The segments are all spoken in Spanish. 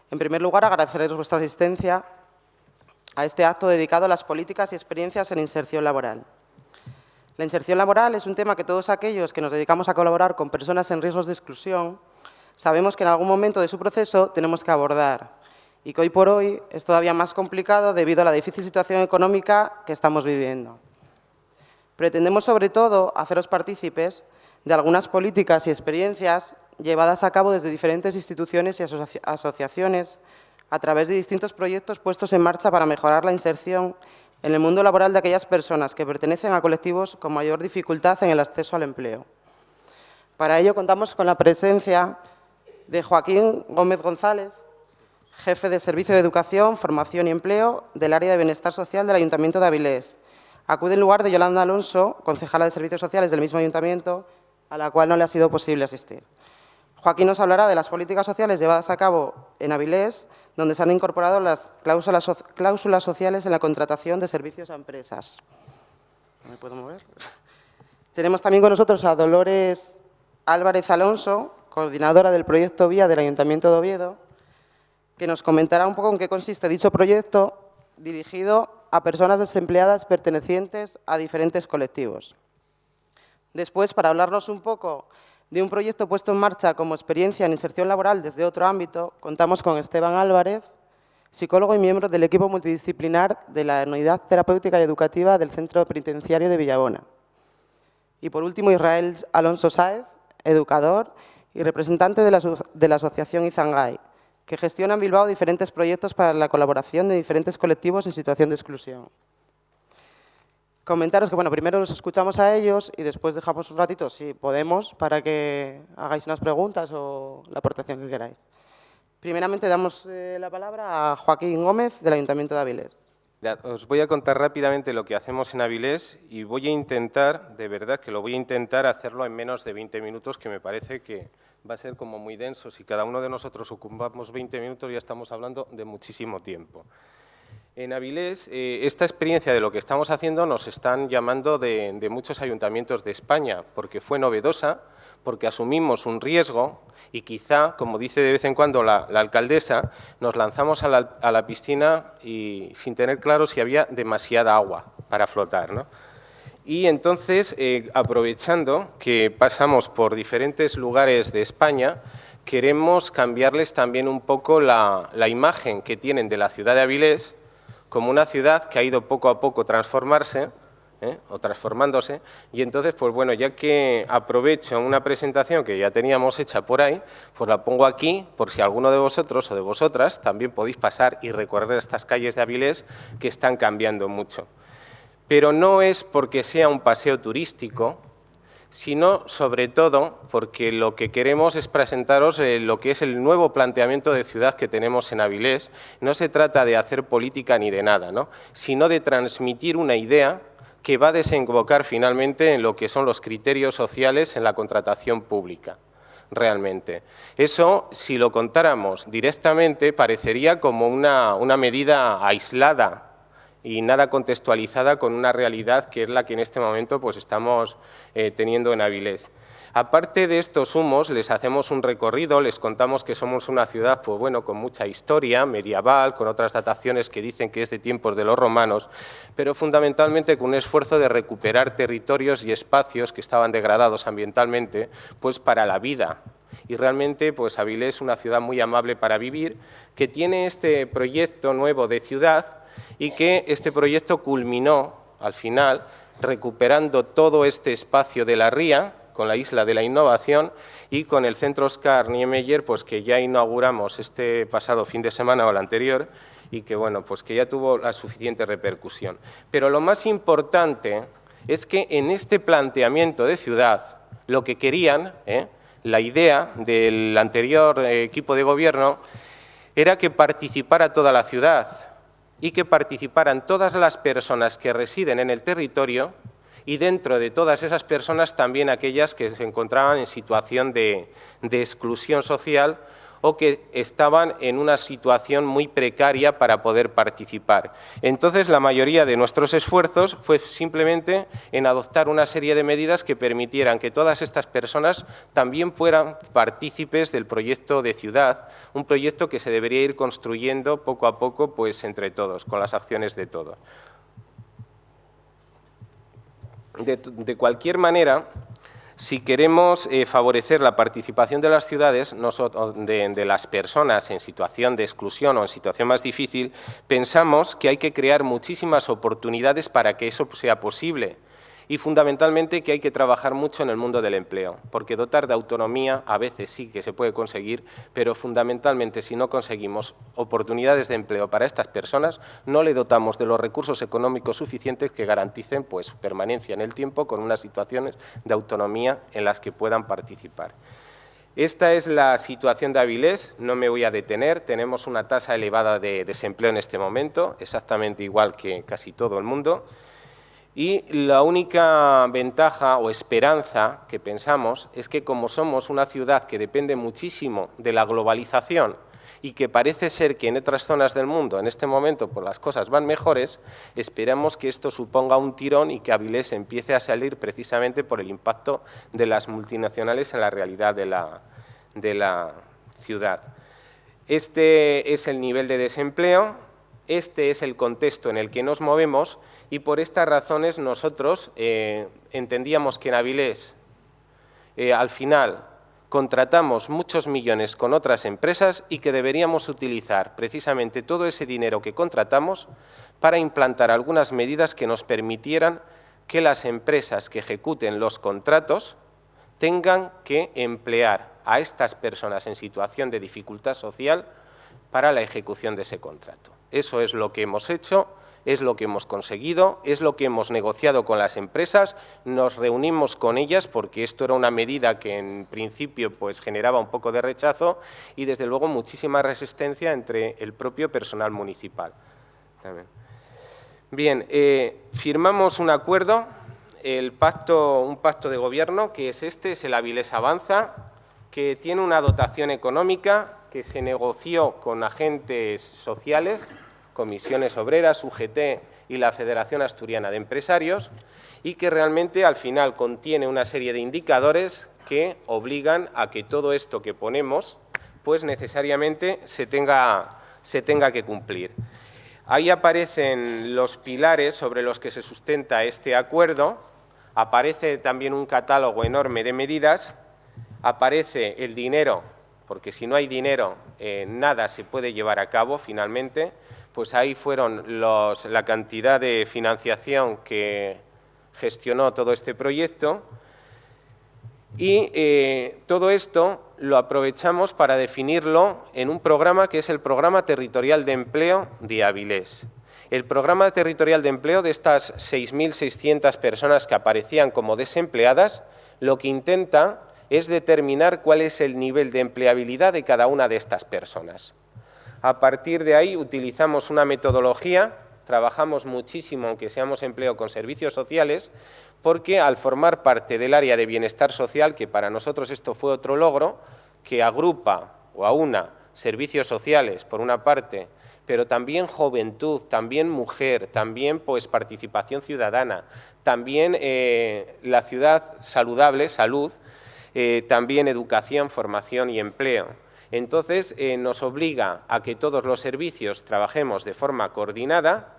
En primer lugar, agradeceros vuestra asistencia a este acto dedicado a las políticas y experiencias en inserción laboral. La inserción laboral es un tema que todos aquellos que nos dedicamos a colaborar con personas en riesgos de exclusión sabemos que en algún momento de su proceso tenemos que abordar y que hoy por hoy es todavía más complicado debido a la difícil situación económica que estamos viviendo. Pretendemos, sobre todo, haceros partícipes de algunas políticas y experiencias llevadas a cabo desde diferentes instituciones y asociaciones a través de distintos proyectos puestos en marcha para mejorar la inserción en el mundo laboral de aquellas personas que pertenecen a colectivos con mayor dificultad en el acceso al empleo. Para ello contamos con la presencia de Joaquín Gómez González, jefe de Servicio de Educación, Formación y Empleo del Área de Bienestar Social del Ayuntamiento de Avilés. Acude en lugar de Yolanda Alonso, concejala de Servicios Sociales del mismo ayuntamiento, a la cual no le ha sido posible asistir. Joaquín nos hablará de las políticas sociales llevadas a cabo en Avilés, donde se han incorporado las cláusulas sociales en la contratación de servicios a empresas. ¿No me puedo mover? Tenemos también con nosotros a Dolores Álvarez Alonso, coordinadora del proyecto Vía del Ayuntamiento de Oviedo, que nos comentará un poco en qué consiste dicho proyecto dirigido a personas desempleadas pertenecientes a diferentes colectivos. Después, para hablarnos un poco de un proyecto puesto en marcha como experiencia en inserción laboral desde otro ámbito, contamos con Esteban Álvarez, psicólogo y miembro del equipo multidisciplinar de la Unidad Terapéutica y Educativa del Centro Penitenciario de Villabona. Y por último, Israel Alonso Sáez, educador y representante de la Asociación Izangay, que gestiona en Bilbao diferentes proyectos para la colaboración de diferentes colectivos en situación de exclusión. Comentaros que, bueno, primero los escuchamos a ellos y después dejamos un ratito, si podemos, para que hagáis unas preguntas o la aportación que queráis. Primeramente damos la palabra a Joaquín Gómez, del Ayuntamiento de Avilés. Os voy a contar rápidamente lo que hacemos en Avilés y voy a intentar, de verdad que lo voy a intentar hacerlo en menos de 20 minutos, que me parece que va a ser como muy denso. Si cada uno de nosotros ocupamos 20 minutos, ya estamos hablando de muchísimo tiempo. En Avilés, esta experiencia de lo que estamos haciendo nos están llamando de muchos ayuntamientos de España, porque fue novedosa, porque asumimos un riesgo y quizá, como dice de vez en cuando la alcaldesa, nos lanzamos a la piscina y sin tener claro si había demasiada agua para flotar, ¿no? Y entonces, aprovechando que pasamos por diferentes lugares de España, queremos cambiarles también un poco la imagen que tienen de la ciudad de Avilés como una ciudad que ha ido poco a poco transformándose, y entonces, pues bueno, ya que aprovecho una presentación que ya teníamos hecha por ahí, pues la pongo aquí, por si alguno de vosotros o de vosotras también podéis pasar y recorrer estas calles de Avilés que están cambiando mucho. Pero no es porque sea un paseo turístico, sino sobre todo porque lo que queremos es presentaros lo que es el nuevo planteamiento de ciudad que tenemos en Avilés. No se trata de hacer política ni de nada, ¿no?, sino de transmitir una idea que va a desembocar finalmente en lo que son los criterios sociales en la contratación pública, realmente. Eso, si lo contáramos directamente, parecería como una medida aislada y nada contextualizada con una realidad que es la que en este momento pues estamos teniendo en Avilés. Aparte de estos humos, les hacemos un recorrido, les contamos que somos una ciudad, pues bueno, con mucha historia medieval, con otras dataciones que dicen que es de tiempos de los romanos, pero fundamentalmente con un esfuerzo de recuperar territorios y espacios que estaban degradados ambientalmente, pues para la vida. Y realmente, pues Avilés es una ciudad muy amable para vivir, que tiene este proyecto nuevo de ciudad y que este proyecto culminó, al final, recuperando todo este espacio de la ría, con la Isla de la Innovación y con el Centro Oscar Niemeyer, pues que ya inauguramos este pasado fin de semana o el anterior y que, bueno, pues que ya tuvo la suficiente repercusión. Pero lo más importante es que en este planteamiento de ciudad, lo que querían, la idea del anterior equipo de gobierno, era que participara toda la ciudad y que participaran todas las personas que residen en el territorio y dentro de todas esas personas también aquellas que se encontraban en situación de exclusión social o que estaban en una situación muy precaria para poder participar. Entonces, la mayoría de nuestros esfuerzos fue simplemente en adoptar una serie de medidas que permitieran que todas estas personas también fueran partícipes del proyecto de ciudad, un proyecto que se debería ir construyendo poco a poco, pues entre todos, con las acciones de todos. De cualquier manera, si queremos favorecer la participación de las ciudades, de las personas en situación de exclusión o en situación más difícil, pensamos que hay que crear muchísimas oportunidades para que eso sea posible. Y fundamentalmente que hay que trabajar mucho en el mundo del empleo, porque dotar de autonomía a veces sí que se puede conseguir, pero fundamentalmente si no conseguimos oportunidades de empleo para estas personas, no le dotamos de los recursos económicos suficientes que garanticen pues, su permanencia en el tiempo con unas situaciones de autonomía en las que puedan participar. Esta es la situación de Avilés, no me voy a detener, tenemos una tasa elevada de desempleo en este momento, exactamente igual que casi todo el mundo. Y la única ventaja o esperanza que pensamos es que como somos una ciudad que depende muchísimo de la globalización y que parece ser que en otras zonas del mundo en este momento pues, las cosas van mejores, esperamos que esto suponga un tirón y que Avilés empiece a salir precisamente por el impacto de las multinacionales en la realidad de la ciudad. Este es el nivel de desempleo. Este es el contexto en el que nos movemos y por estas razones nosotros entendíamos que en Avilés al final contratamos muchos millones con otras empresas y que deberíamos utilizar precisamente todo ese dinero que contratamos para implantar algunas medidas que nos permitieran que las empresas que ejecuten los contratos tengan que emplear a estas personas en situación de dificultad social para la ejecución de ese contrato. Eso es lo que hemos hecho, es lo que hemos conseguido, es lo que hemos negociado con las empresas, nos reunimos con ellas porque esto era una medida que en principio pues, generaba un poco de rechazo y desde luego muchísima resistencia entre el propio personal municipal. También. Bien, firmamos un acuerdo, un pacto de gobierno que es es el Avilés Avanza, que tiene una dotación económica que se negoció con agentes sociales, comisiones obreras, UGT y la Federación Asturiana de Empresarios, y que realmente al final contiene una serie de indicadores que obligan a que todo esto que ponemos pues necesariamente se tenga que cumplir. Ahí aparecen los pilares sobre los que se sustenta este acuerdo, aparece también un catálogo enorme de medidas, aparece el dinero, porque si no hay dinero nada se puede llevar a cabo finalmente, pues ahí fueron la cantidad de financiación que gestionó todo este proyecto y todo esto lo aprovechamos para definirlo en un programa que es el Programa Territorial de Empleo de Avilés. El Programa Territorial de Empleo de estas 6.600 personas que aparecían como desempleadas, lo que intenta es determinar cuál es el nivel de empleabilidad de cada una de estas personas. A partir de ahí utilizamos una metodología, trabajamos muchísimo, aunque seamos empleo, con servicios sociales, porque al formar parte del área de bienestar social, que para nosotros esto fue otro logro, que agrupa o aúna servicios sociales, por una parte, pero también juventud, también mujer, también pues, participación ciudadana, también la ciudad saludable, salud, también educación, formación y empleo. Entonces, nos obliga a que todos los servicios trabajemos de forma coordinada.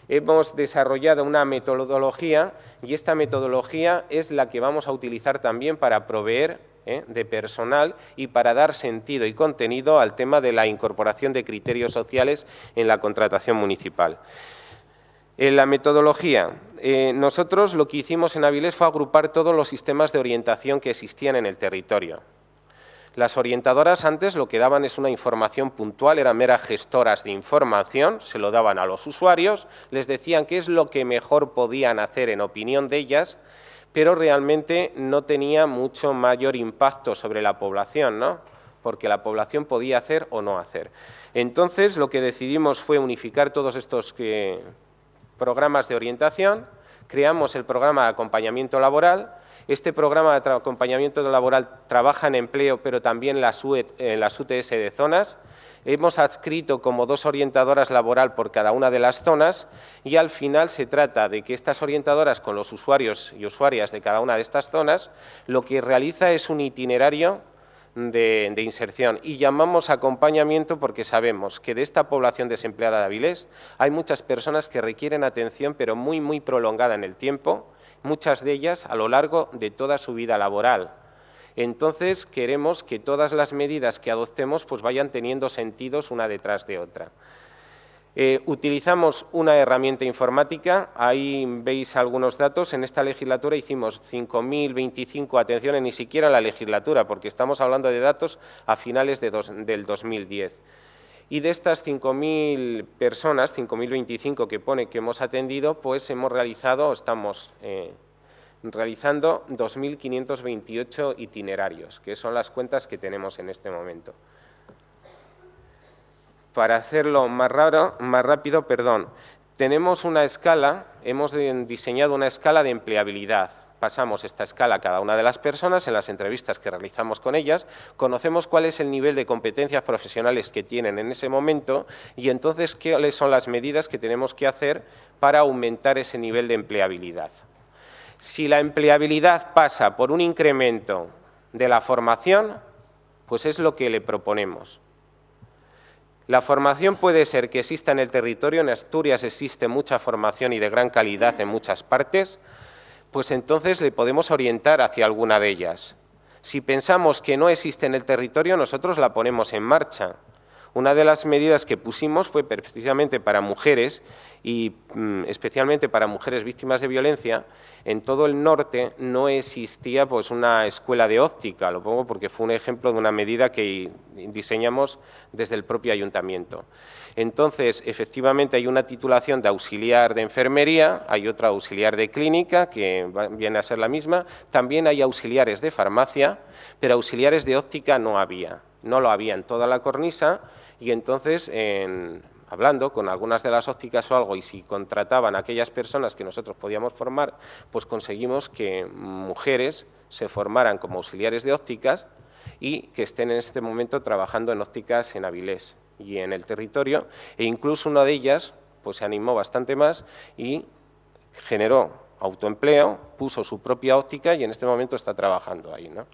Hemos desarrollado una metodología y esta metodología es la que vamos a utilizar también para proveer de personal y para dar sentido y contenido al tema de la incorporación de criterios sociales en la contratación municipal. En la metodología, nosotros lo que hicimos en Avilés fue agrupar todos los sistemas de orientación que existían en el territorio. Las orientadoras antes lo que daban es una información puntual, eran meras gestoras de información, se lo daban a los usuarios, les decían qué es lo que mejor podían hacer en opinión de ellas, pero realmente no tenía mucho mayor impacto sobre la población, ¿no? Porque la población podía hacer o no hacer. Entonces, lo que decidimos fue unificar todos estos programas de orientación, creamos el programa de acompañamiento laboral Este programa de acompañamiento laboral trabaja en empleo, pero también en las UTS de zonas. Hemos adscrito como 2 orientadoras laboral por cada una de las zonas y al final se trata de que estas orientadoras con los usuarios y usuarias de cada una de estas zonas lo que realiza es un itinerario de inserción y llamamos acompañamiento porque sabemos que de esta población desempleada de Avilés hay muchas personas que requieren atención pero muy prolongada en el tiempo, muchas de ellas a lo largo de toda su vida laboral. Entonces, queremos que todas las medidas que adoptemos pues vayan teniendo sentidos una detrás de otra. Utilizamos una herramienta informática, ahí veis algunos datos. En esta legislatura hicimos 5.025 atenciones, ni siquiera en la legislatura, porque estamos hablando de datos a finales del 2010. Y de estas 5.000 personas, 5.025 que pone que hemos atendido, pues hemos realizado, estamos realizando 2.528 itinerarios, que son las cuentas que tenemos en este momento. Para hacerlo más rápido, tenemos una escala, hemos diseñado una escala de empleabilidad. Pasamos esta escala a cada una de las personas en las entrevistas que realizamos con ellas, conocemos cuál es el nivel de competencias profesionales que tienen en ese momento y entonces cuáles son las medidas que tenemos que hacer para aumentar ese nivel de empleabilidad. Si la empleabilidad pasa por un incremento de la formación, pues es lo que le proponemos. La formación puede ser que exista en el territorio, en Asturias existe mucha formación y de gran calidad en muchas partes, pues entonces le podemos orientar hacia alguna de ellas. Si pensamos que no existe en el territorio, nosotros la ponemos en marcha. Una de las medidas que pusimos fue precisamente para mujeres y especialmente para mujeres víctimas de violencia. En todo el norte no existía pues una escuela de óptica, lo pongo porque fue un ejemplo de una medida que diseñamos desde el propio ayuntamiento. Entonces, efectivamente hay una titulación de auxiliar de enfermería, hay otra auxiliar de clínica que viene a ser la misma, también hay auxiliares de farmacia, pero auxiliares de óptica no había. No lo había en toda la cornisa y entonces, hablando con algunas de las ópticas o algo y si contrataban a aquellas personas que nosotros podíamos formar, pues conseguimos que mujeres se formaran como auxiliares de ópticas y que estén en este momento trabajando en ópticas en Avilés y en el territorio e incluso una de ellas pues se animó bastante más y generó autoempleo, puso su propia óptica y en este momento está trabajando ahí, ¿no?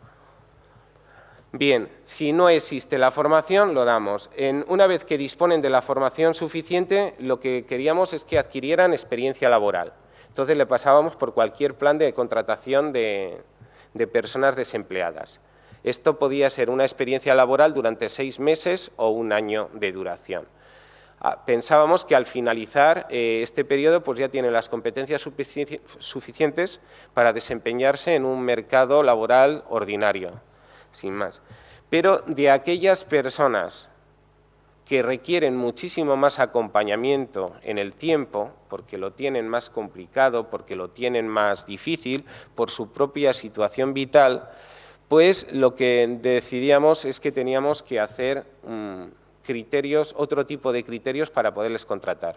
Bien, si no existe la formación, lo damos. Una vez que disponen de la formación suficiente, lo que queríamos es que adquirieran experiencia laboral. Entonces, le pasábamos por cualquier plan de contratación de personas desempleadas. Esto podía ser una experiencia laboral durante 6 meses o 1 año de duración. Pensábamos que al finalizar este periodo pues ya tienen las competencias suficientes para desempeñarse en un mercado laboral ordinario. Sin más. Pero de aquellas personas que requieren muchísimo más acompañamiento en el tiempo, porque lo tienen más complicado, porque lo tienen más difícil, por su propia situación vital, pues lo que decidíamos es que teníamos que hacer otro tipo de criterios para poderles contratar.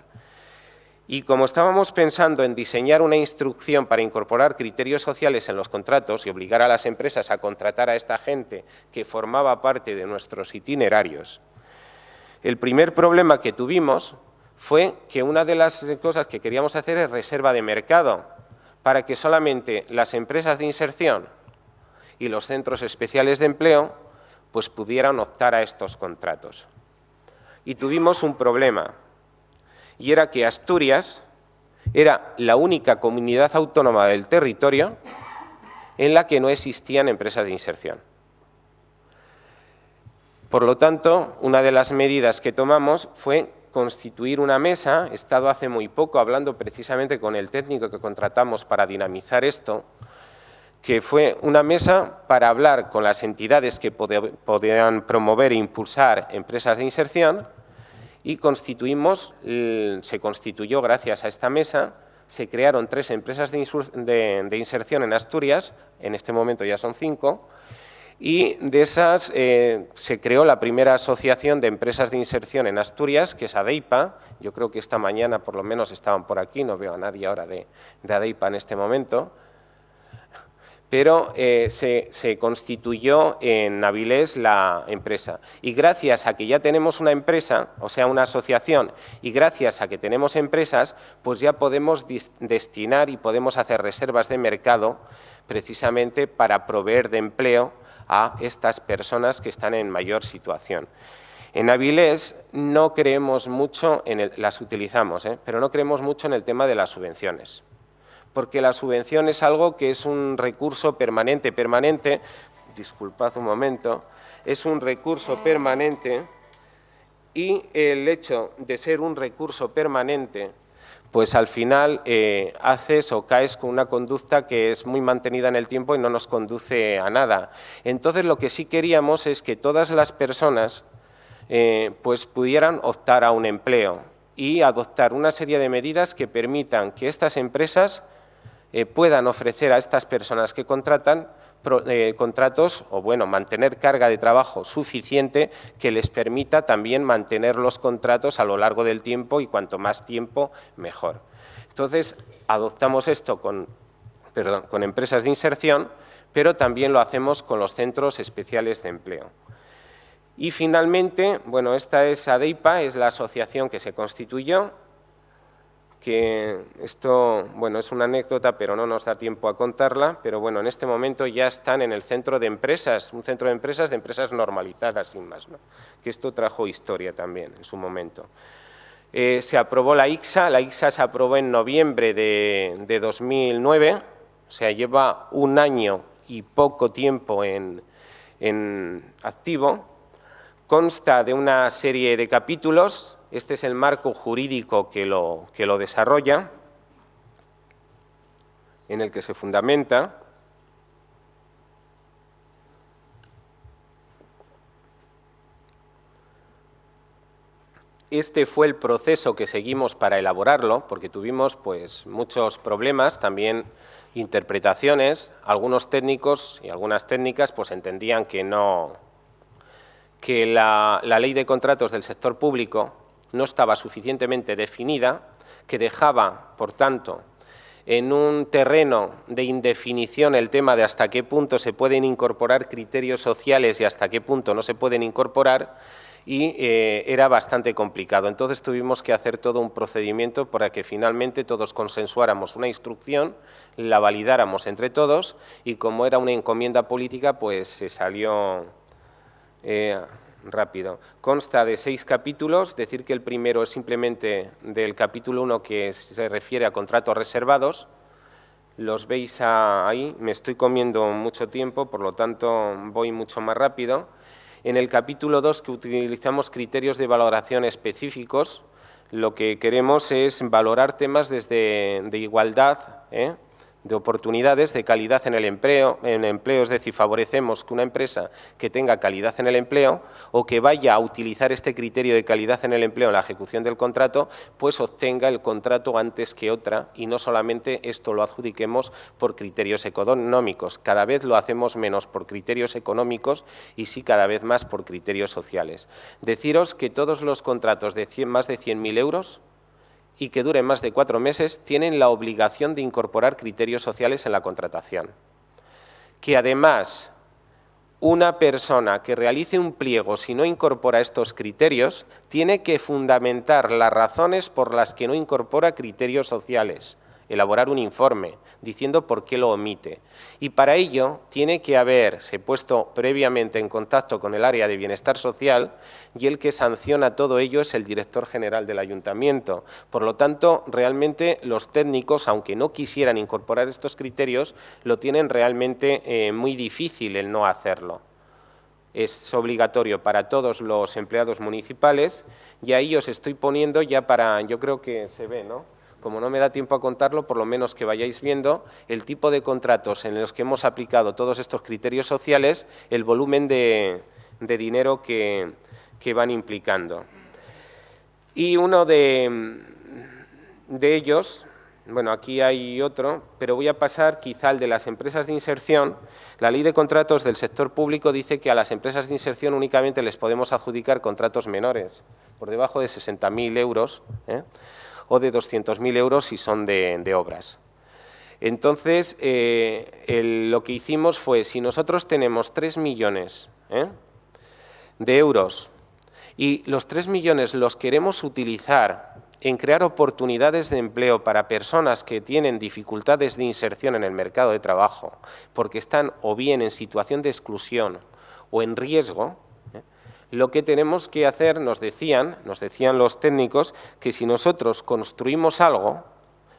Y como estábamos pensando en diseñar una instrucción para incorporar criterios sociales en los contratos y obligar a las empresas a contratar a esta gente que formaba parte de nuestros itinerarios, el primer problema que tuvimos fue que una de las cosas que queríamos hacer es reserva de mercado para que solamente las empresas de inserción y los centros especiales de empleo pues pudieran optar a estos contratos. Y tuvimos un problema. Y era que Asturias era la única comunidad autónoma del territorio en la que no existían empresas de inserción. Por lo tanto, una de las medidas que tomamos fue constituir una mesa. He estado hace muy poco hablando precisamente con el técnico que contratamos para dinamizar esto, que fue una mesa para hablar con las entidades que podían promover e impulsar empresas de inserción. Y se constituyó gracias a esta mesa, se crearon 3 empresas de inserción en Asturias, en este momento ya son 5, y de esas se creó la primera asociación de empresas de inserción en Asturias, que es ADEIPA. Yo creo que esta mañana por lo menos estaban por aquí, no veo a nadie ahora de ADEIPA en este momento. pero se constituyó en Avilés la empresa. Y gracias a que ya tenemos una empresa, o sea, una asociación, y gracias a que tenemos empresas, pues ya podemos destinar y podemos hacer reservas de mercado precisamente para proveer de empleo a estas personas que están en mayor situación. En Avilés no creemos mucho, las utilizamos, pero no creemos mucho en el tema de las subvenciones, porque la subvención es algo que es un recurso permanente, disculpad un momento, es un recurso permanente y el hecho de ser un recurso permanente, pues al final haces o caes con una conducta que es muy mantenida en el tiempo y no nos conduce a nada. Entonces, lo que sí queríamos es que todas las personas pues pudieran optar a un empleo y adoptar una serie de medidas que permitan que estas empresas puedan ofrecer a estas personas que contratan contratos o, bueno, mantener carga de trabajo suficiente que les permita también mantener los contratos a lo largo del tiempo y cuanto más tiempo, mejor. Entonces, adoptamos esto con empresas de inserción, pero también lo hacemos con los centros especiales de empleo. Y finalmente, bueno, esta es ADEIPA, es la asociación que se constituyó, que esto, bueno, es una anécdota, pero no nos da tiempo a contarla, pero bueno, en este momento ya están en el centro de empresas, un centro de empresas normalizadas, sin más, ¿no? Que esto trajo historia también en su momento. Se aprobó la ICSA se aprobó en noviembre de 2009, o sea, lleva un año y poco tiempo en activo, consta de una serie de capítulos. Este es el marco jurídico que lo desarrolla, en el que se fundamenta. Este fue el proceso que seguimos para elaborarlo, porque tuvimos pues muchos problemas, también interpretaciones. Algunos técnicos y algunas técnicas pues entendían que la ley de contratos del sector público no estaba suficientemente definida, que dejaba, por tanto, en un terreno de indefinición el tema de hasta qué punto se pueden incorporar criterios sociales y hasta qué punto no se pueden incorporar, y era bastante complicado. Entonces tuvimos que hacer todo un procedimiento para que finalmente todos consensuáramos una instrucción, la validáramos entre todos y como era una encomienda política, pues se salió rápido. Consta de 6 capítulos, decir que el primero es simplemente del capítulo 1 que se refiere a contratos reservados. Los veis ahí, me estoy comiendo mucho tiempo, por lo tanto voy mucho más rápido. En el capítulo 2, que utilizamos criterios de valoración específicos, lo que queremos es valorar temas de igualdad, de oportunidades, de calidad en el empleo, es decir, favorecemos que una empresa que tenga calidad en el empleo o que vaya a utilizar este criterio de calidad en el empleo en la ejecución del contrato, pues obtenga el contrato antes que otra y no solamente esto lo adjudiquemos por criterios económicos. Cada vez lo hacemos menos por criterios económicos y sí cada vez más por criterios sociales. Deciros que todos los contratos de más de 100.000 euros y que duren más de 4 meses, tienen la obligación de incorporar criterios sociales en la contratación. Que además, una persona que realice un pliego, si no incorpora estos criterios, tiene que fundamentar las razones por las que no incorpora criterios sociales, elaborar un informe diciendo por qué lo omite. Y para ello tiene que haberse puesto previamente en contacto con el área de bienestar social y el que sanciona todo ello es el director general del ayuntamiento. Por lo tanto, realmente los técnicos, aunque no quisieran incorporar estos criterios, lo tienen realmente muy difícil el no hacerlo. Es obligatorio para todos los empleados municipales y ahí os estoy poniendo ya para, yo creo que se ve, ¿no? Como no me da tiempo a contarlo, por lo menos que vayáis viendo el tipo de contratos en los que hemos aplicado todos estos criterios sociales, el volumen de dinero que van implicando. Y uno de ellos, bueno, aquí hay otro, pero voy a pasar quizá al de las empresas de inserción. La ley de contratos del sector público dice que a las empresas de inserción únicamente les podemos adjudicar contratos menores, por debajo de 60.000 euros, o de 200.000 euros si son de obras. Entonces, lo que hicimos fue, si nosotros tenemos 3 millones de euros y los 3 millones los queremos utilizar en crear oportunidades de empleo para personas que tienen dificultades de inserción en el mercado de trabajo, porque están o bien en situación de exclusión o en riesgo, lo que tenemos que hacer, nos decían los técnicos, que si nosotros construimos algo,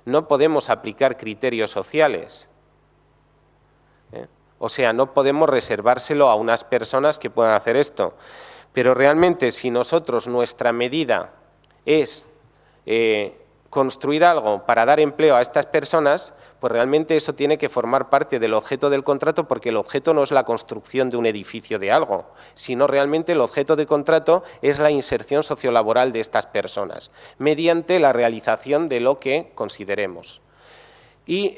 no podemos aplicar criterios sociales. O sea, no podemos reservárselo a unas personas que puedan hacer esto. Pero realmente, si nosotros, nuestra medida es construir algo para dar empleo a estas personas, pues realmente eso tiene que formar parte del objeto del contrato, porque el objeto no es la construcción de un edificio de algo, sino realmente el objeto del contrato es la inserción sociolaboral de estas personas, mediante la realización de lo que consideremos. Y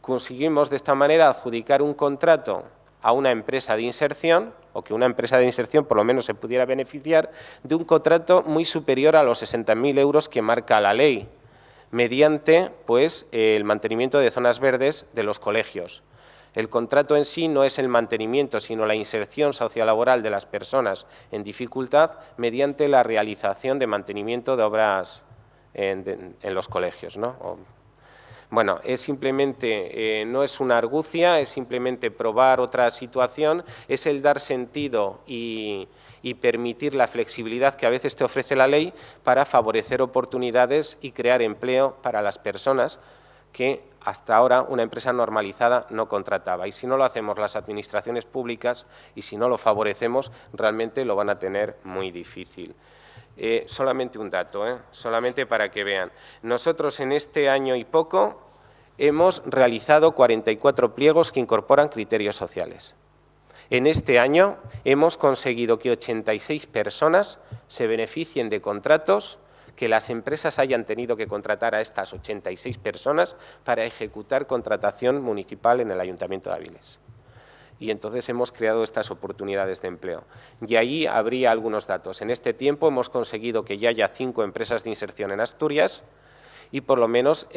conseguimos de esta manera adjudicar un contrato a una empresa de inserción, o que una empresa de inserción por lo menos se pudiera beneficiar de un contrato muy superior a los 60.000 euros que marca la ley, mediante pues, el mantenimiento de zonas verdes de los colegios. El contrato en sí no es el mantenimiento, sino la inserción sociolaboral de las personas en dificultad mediante la realización de mantenimiento de obras en los colegios, ¿no? Bueno, es simplemente, no es una argucia, es simplemente probar otra situación, es el dar sentido y permitir la flexibilidad que a veces te ofrece la ley para favorecer oportunidades y crear empleo para las personas que hasta ahora una empresa normalizada no contrataba. Y si no lo hacemos las administraciones públicas y si no lo favorecemos, realmente lo van a tener muy difícil. Solamente un dato, solamente para que vean. Nosotros en este año y poco hemos realizado 44 pliegos que incorporan criterios sociales. En este año hemos conseguido que 86 personas se beneficien de contratos, que las empresas hayan tenido que contratar a estas 86 personas para ejecutar contratación municipal en el Ayuntamiento de Avilés. Y entonces hemos creado estas oportunidades de empleo. Y ahí habría algunos datos. En este tiempo hemos conseguido que ya haya 5 empresas de inserción en Asturias y por lo menos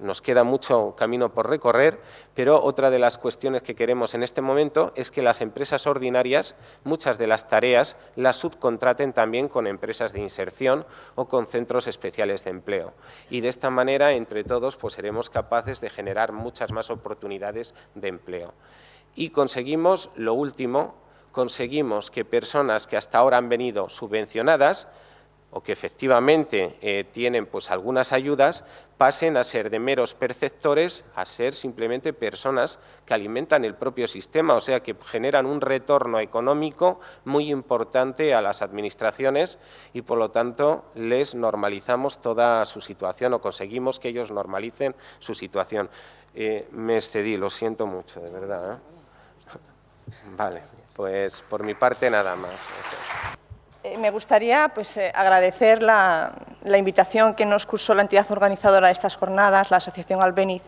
nos queda mucho camino por recorrer, pero otra de las cuestiones que queremos en este momento es que las empresas ordinarias, muchas de las tareas, las subcontraten también con empresas de inserción o con centros especiales de empleo. Y de esta manera, entre todos, pues seremos capaces de generar muchas más oportunidades de empleo. Y conseguimos, lo último, conseguimos que personas que hasta ahora han venido subvencionadas o que efectivamente tienen pues algunas ayudas, pasen a ser de meros perceptores a ser simplemente personas que alimentan el propio sistema, o sea que generan un retorno económico muy importante a las administraciones y por lo tanto les normalizamos toda su situación o conseguimos que ellos normalicen su situación. Me excedí, lo siento mucho, de verdad. Vale, pues por mi parte nada más. Me gustaría pues, agradecer la invitación que nos cursó la entidad organizadora de estas jornadas, la Asociación Albéniz,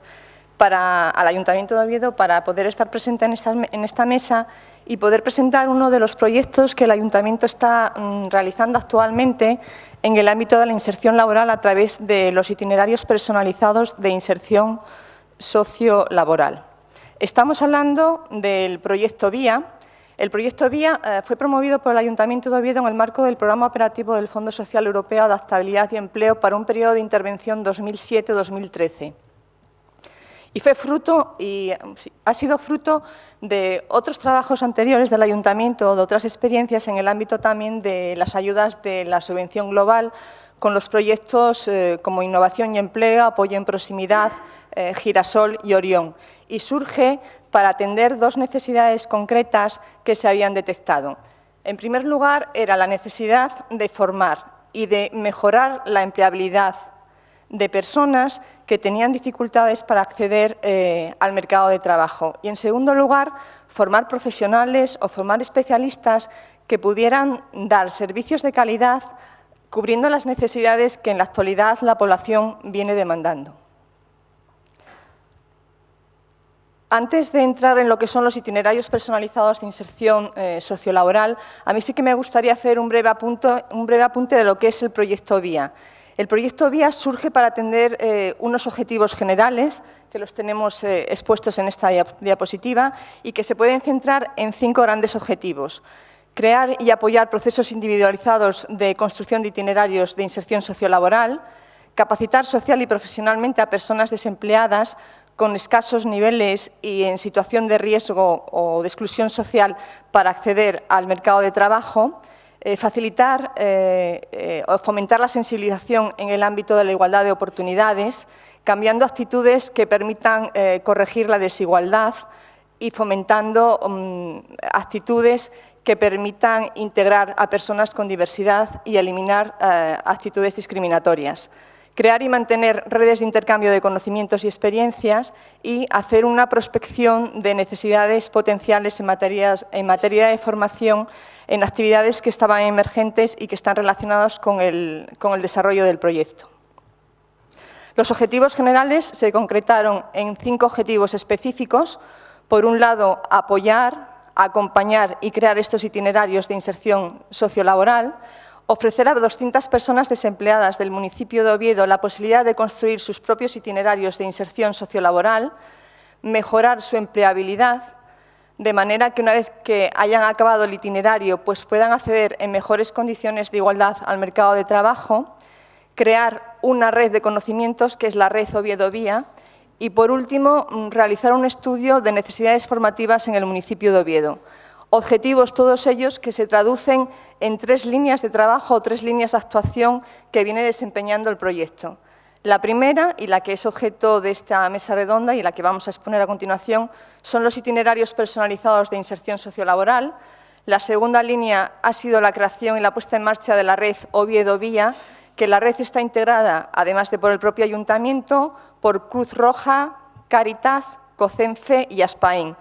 al Ayuntamiento de Oviedo para poder estar presente en esta mesa y poder presentar uno de los proyectos que el Ayuntamiento está realizando actualmente en el ámbito de la inserción laboral a través de los itinerarios personalizados de inserción sociolaboral. Estamos hablando del proyecto VIA. El proyecto VIA fue promovido por el Ayuntamiento de Oviedo en el marco del Programa Operativo del Fondo Social Europeo de Adaptabilidad y Empleo para un periodo de intervención 2007-2013. Y ha sido fruto de otros trabajos anteriores del Ayuntamiento, de otras experiencias en el ámbito también de las ayudas de la subvención global, con los proyectos como Innovación y Empleo, Apoyo en Proximidad, Girasol y Orión. Y surge para atender 2 necesidades concretas que se habían detectado. En primer lugar, era la necesidad de formar y de mejorar la empleabilidad de personas que tenían dificultades para acceder al mercado de trabajo. Y, en segundo lugar, formar profesionales o formar especialistas que pudieran dar servicios de calidad cubriendo las necesidades que en la actualidad la población viene demandando. Antes de entrar en lo que son los itinerarios personalizados de inserción sociolaboral, a mí sí que me gustaría hacer un breve apunte de lo que es el proyecto VIA. El proyecto VIA surge para atender unos objetivos generales, que los tenemos expuestos en esta diapositiva, y que se pueden centrar en 5 grandes objetivos. Crear y apoyar procesos individualizados de construcción de itinerarios de inserción sociolaboral, capacitar social y profesionalmente a personas desempleadas con escasos niveles y en situación de riesgo o de exclusión social para acceder al mercado de trabajo, facilitar o fomentar la sensibilización en el ámbito de la igualdad de oportunidades, cambiando actitudes que permitan corregir la desigualdad y fomentando actitudes que permitan integrar a personas con diversidad y eliminar actitudes discriminatorias. Crear y mantener redes de intercambio de conocimientos y experiencias y hacer una prospección de necesidades potenciales en materia de formación en actividades que estaban emergentes y que están relacionadas con el desarrollo del proyecto. Los objetivos generales se concretaron en 5 objetivos específicos. Por un lado, apoyar, acompañar y crear estos itinerarios de inserción sociolaboral, ofrecer a 200 personas desempleadas del municipio de Oviedo la posibilidad de construir sus propios itinerarios de inserción sociolaboral, mejorar su empleabilidad, de manera que una vez que hayan acabado el itinerario pues puedan acceder en mejores condiciones de igualdad al mercado de trabajo, crear una red de conocimientos que es la red Oviedo Vía y, por último, realizar un estudio de necesidades formativas en el municipio de Oviedo. Objetivos todos ellos que se traducen en 3 líneas de trabajo o 3 líneas de actuación que viene desempeñando el proyecto. La primera, y la que es objeto de esta mesa redonda y la que vamos a exponer a continuación, son los itinerarios personalizados de inserción sociolaboral. La segunda línea ha sido la creación y la puesta en marcha de la red Oviedo Vía, que la red está integrada, además de por el propio Ayuntamiento, por Cruz Roja, Cáritas, COCENFE y Aspain,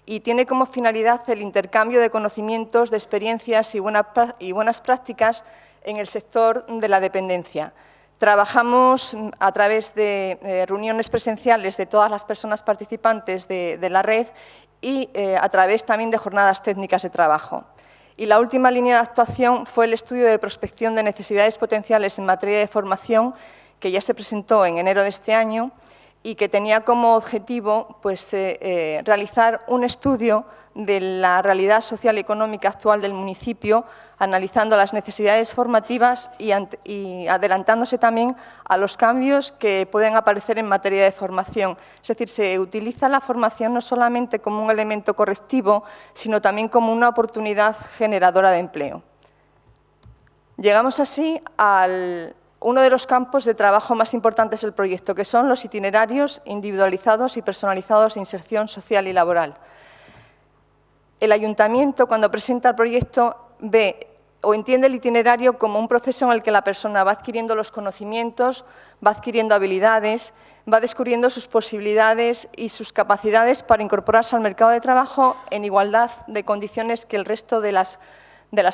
y tiene como finalidad el intercambio de conocimientos, de experiencias y buenas prácticas en el sector de la dependencia. Trabajamos a través de reuniones presenciales de todas las personas participantes de la red y a través también de jornadas técnicas de trabajo. Y la última línea de actuación fue el estudio de prospección de necesidades potenciales en materia de formación, que ya se presentó en enero de este año y que tenía como objetivo pues, realizar un estudio de la realidad social y económica actual del municipio, analizando las necesidades formativas y adelantándose también a los cambios que pueden aparecer en materia de formación. Es decir, se utiliza la formación no solamente como un elemento correctivo, sino también como una oportunidad generadora de empleo. Llegamos así al uno de los campos de trabajo más importantes del proyecto, que son los itinerarios individualizados y personalizados de inserción social y laboral. El Ayuntamiento, cuando presenta el proyecto, ve o entiende el itinerario como un proceso en el que la persona va adquiriendo los conocimientos, va adquiriendo habilidades, va descubriendo sus posibilidades y sus capacidades para incorporarse al mercado de trabajo en igualdad de condiciones que el resto de las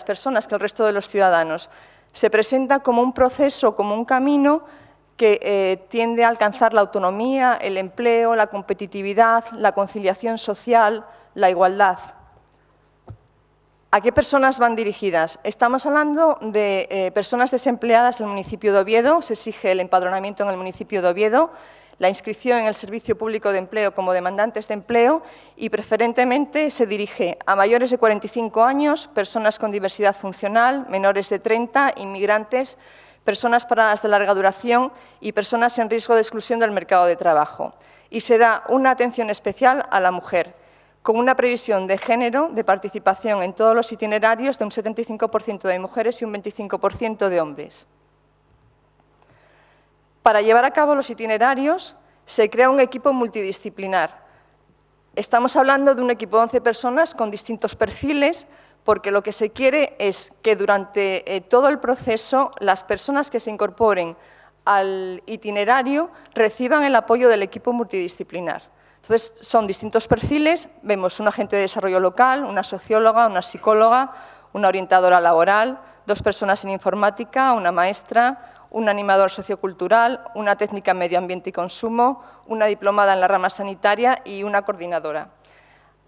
personas, que el resto de los ciudadanos. Se presenta como un proceso, como un camino que tiende a alcanzar la autonomía, el empleo, la competitividad, la conciliación social, la igualdad. ¿A qué personas van dirigidas? Estamos hablando de personas desempleadas en el municipio de Oviedo. Se exige el empadronamiento en el municipio de Oviedo, la inscripción en el Servicio Público de Empleo como demandantes de empleo y, preferentemente, se dirige a mayores de 45 años, personas con diversidad funcional, menores de 30, inmigrantes, personas paradas de larga duración y personas en riesgo de exclusión del mercado de trabajo. Y se da una atención especial a la mujer, con una previsión de género de participación en todos los itinerarios de un 75% de mujeres y un 25% de hombres. Para llevar a cabo los itinerarios se crea un equipo multidisciplinar. Estamos hablando de un equipo de 11 personas con distintos perfiles, porque lo que se quiere es que durante todo el proceso las personas que se incorporen al itinerario reciban el apoyo del equipo multidisciplinar. Entonces, son distintos perfiles, vemos un agente de desarrollo local, una socióloga, una psicóloga, una orientadora laboral, 2 personas en informática, una maestra, un animador sociocultural, una técnica en medio ambiente y consumo, una diplomada en la rama sanitaria y una coordinadora.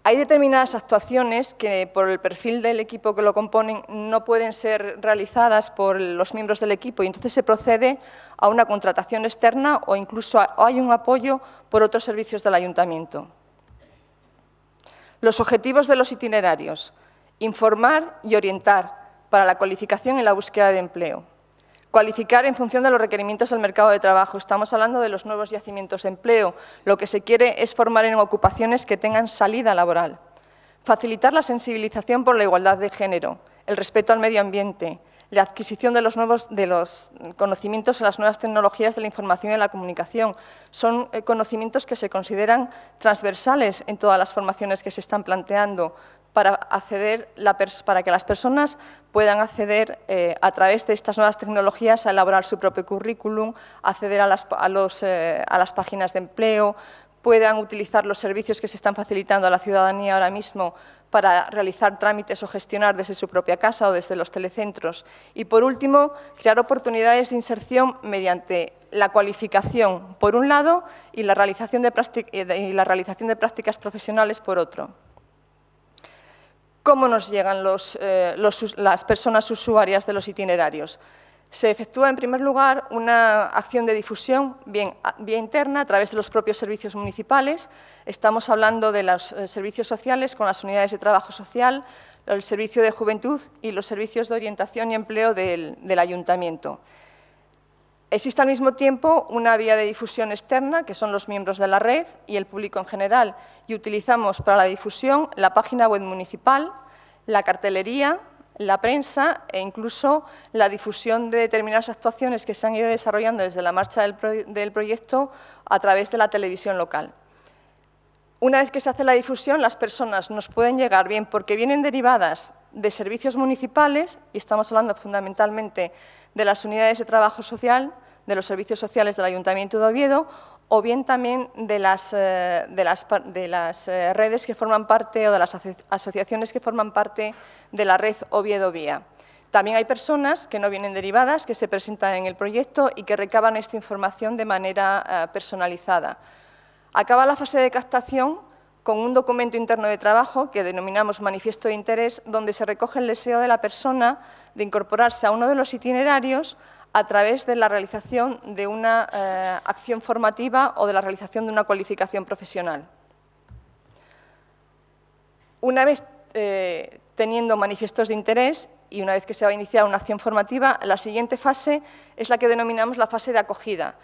Hay determinadas actuaciones que, por el perfil del equipo que lo componen, no pueden ser realizadas por los miembros del equipo y entonces se procede a una contratación externa o incluso hay un apoyo por otros servicios del ayuntamiento. Los objetivos de los itinerarios: informar y orientar para la cualificación y la búsqueda de empleo. Cualificar en función de los requerimientos del mercado de trabajo. Estamos hablando de los nuevos yacimientos de empleo. Lo que se quiere es formar en ocupaciones que tengan salida laboral. Facilitar la sensibilización por la igualdad de género, el respeto al medio ambiente, la adquisición de los conocimientos en las nuevas tecnologías de la información y de la comunicación. Son conocimientos que se consideran transversales en todas las formaciones que se están planteando, para que las personas puedan acceder a través de estas nuevas tecnologías a elaborar su propio currículum, acceder a las páginas de empleo, puedan utilizar los servicios que se están facilitando a la ciudadanía ahora mismo para realizar trámites o gestionar desde su propia casa o desde los telecentros. Y, por último, crear oportunidades de inserción mediante la cualificación, por un lado, y la realización de prácticas profesionales, por otro. ¿Cómo nos llegan las personas usuarias de los itinerarios? Se efectúa, en primer lugar, una acción de difusión vía interna a través de los propios servicios municipales. Estamos hablando de los servicios sociales con las unidades de trabajo social, el servicio de juventud y los servicios de orientación y empleo del ayuntamiento. Existe al mismo tiempo una vía de difusión externa, que son los miembros de la red y el público en general, y utilizamos para la difusión la página web municipal, la cartelería, la prensa e incluso la difusión de determinadas actuaciones que se han ido desarrollando desde la marcha del proyecto a través de la televisión local. Una vez que se hace la difusión, las personas nos pueden llegar bien porque vienen derivadas de servicios municipales, y estamos hablando fundamentalmente de las unidades de trabajo social, de los servicios sociales del Ayuntamiento de Oviedo, o bien también de las redes que forman parte o de las asociaciones que forman parte de la red Oviedo Vía. También hay personas que no vienen derivadas, que se presentan en el proyecto y que recaban esta información de manera personalizada. Acaba la fase de captación con un documento interno de trabajo que denominamos manifiesto de interés, donde se recoge el deseo de la persona de incorporarse a uno de los itinerarios a través de la realización de una acción formativa o de la realización de una cualificación profesional. Una vez teniendo manifiestos de interés y una vez que se va a iniciar una acción formativa, la siguiente fase es la que denominamos la fase de acogida.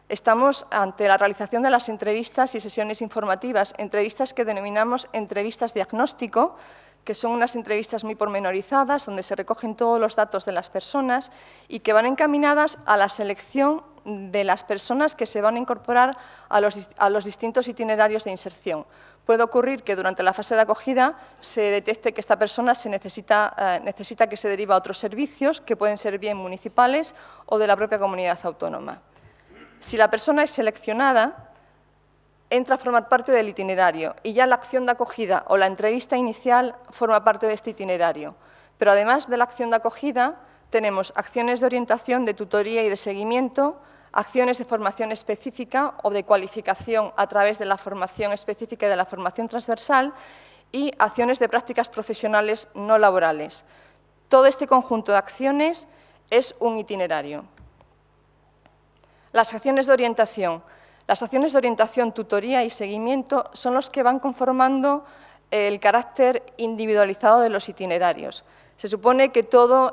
Estamos ante la realización de las entrevistas y sesiones informativas, entrevistas que denominamos entrevistas diagnóstico, que son unas entrevistas muy pormenorizadas, donde se recogen todos los datos de las personas y que van encaminadas a la selección de las personas que se van a incorporar a los distintos itinerarios de inserción. Puede ocurrir que durante la fase de acogida se detecte que esta persona necesita que se derive a otros servicios, que pueden ser bien municipales o de la propia comunidad autónoma. Si la persona es seleccionada, entra a formar parte del itinerario y ya la acción de acogida o la entrevista inicial forma parte de este itinerario. Pero además de la acción de acogida, tenemos acciones de orientación, de tutoría y de seguimiento, acciones de formación específica o de cualificación a través de la formación específica y de la formación transversal y acciones de prácticas profesionales no laborales. Todo este conjunto de acciones es un itinerario. Las acciones de orientación. Las acciones de orientación, tutoría y seguimiento son los que van conformando el carácter individualizado de los itinerarios. Se supone que todo,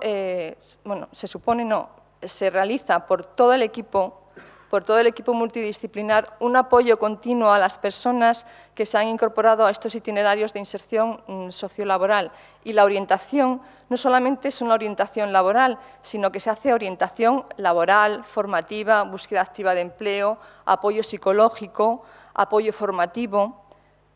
se realiza por todo el equipo multidisciplinar un apoyo continuo a las personas que se han incorporado a estos itinerarios de inserción sociolaboral. Y la orientación no solamente es una orientación laboral, sino que se hace orientación laboral, formativa, búsqueda activa de empleo, apoyo psicológico, apoyo formativo.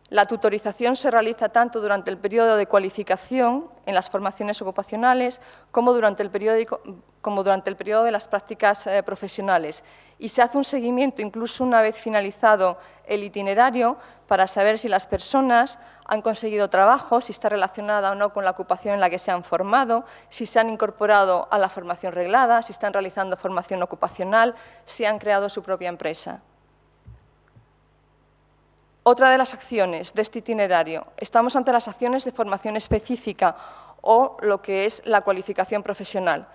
La tutorización se realiza tanto durante el periodo de cualificación en las formaciones ocupacionales como durante el periodo de las prácticas profesionales. Y se hace un seguimiento, incluso una vez finalizado el itinerario, para saber si las personas han conseguido trabajo, si está relacionada o no con la ocupación en la que se han formado, si se han incorporado a la formación reglada, si están realizando formación ocupacional, si han creado su propia empresa. Otra de las acciones de este itinerario, estamos ante las acciones de formación específica o lo que es la cualificación profesional.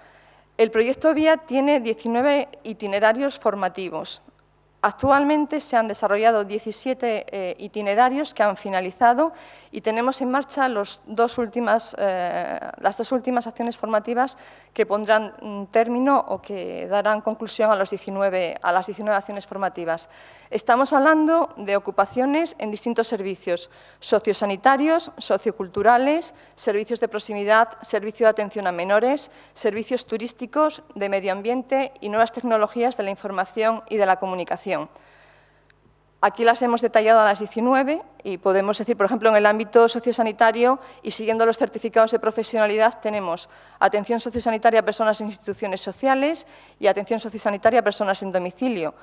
El proyecto VIA tiene 19 itinerarios formativos. Actualmente se han desarrollado 17 itinerarios que han finalizado y tenemos en marcha las dos últimas acciones formativas que pondrán término o que darán conclusión a las 19 acciones formativas. Estamos hablando de ocupaciones en distintos servicios sociosanitarios, socioculturales, servicios de proximidad, servicio de atención a menores, servicios turísticos, de medio ambiente y nuevas tecnologías de la información y de la comunicación. Aquí las hemos detallado a las 19 y podemos decir, por ejemplo, en el ámbito sociosanitario y siguiendo los certificados de profesionalidad tenemos atención sociosanitaria a personas en instituciones sociales y atención sociosanitaria a personas en domicilio.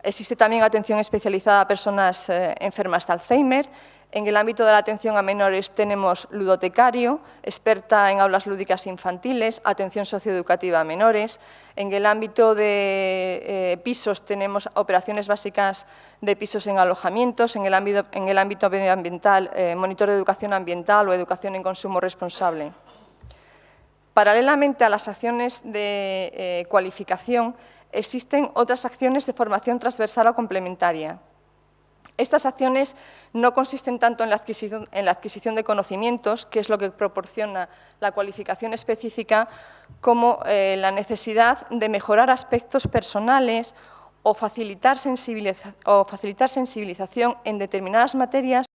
Existe también atención especializada a personas enfermas de Alzheimer. En el ámbito de la atención a menores tenemos ludotecario, experta en aulas lúdicas infantiles, atención socioeducativa a menores. En el ámbito de pisos tenemos operaciones básicas de pisos en alojamientos. En el ámbito medioambiental, monitor de educación ambiental o educación en consumo responsable. Paralelamente a las acciones de cualificación, existen otras acciones de formación transversal o complementaria. Estas acciones no consisten tanto en la adquisición de conocimientos, que es lo que proporciona la cualificación específica, como la necesidad de mejorar aspectos personales o facilitar sensibilización en determinadas materias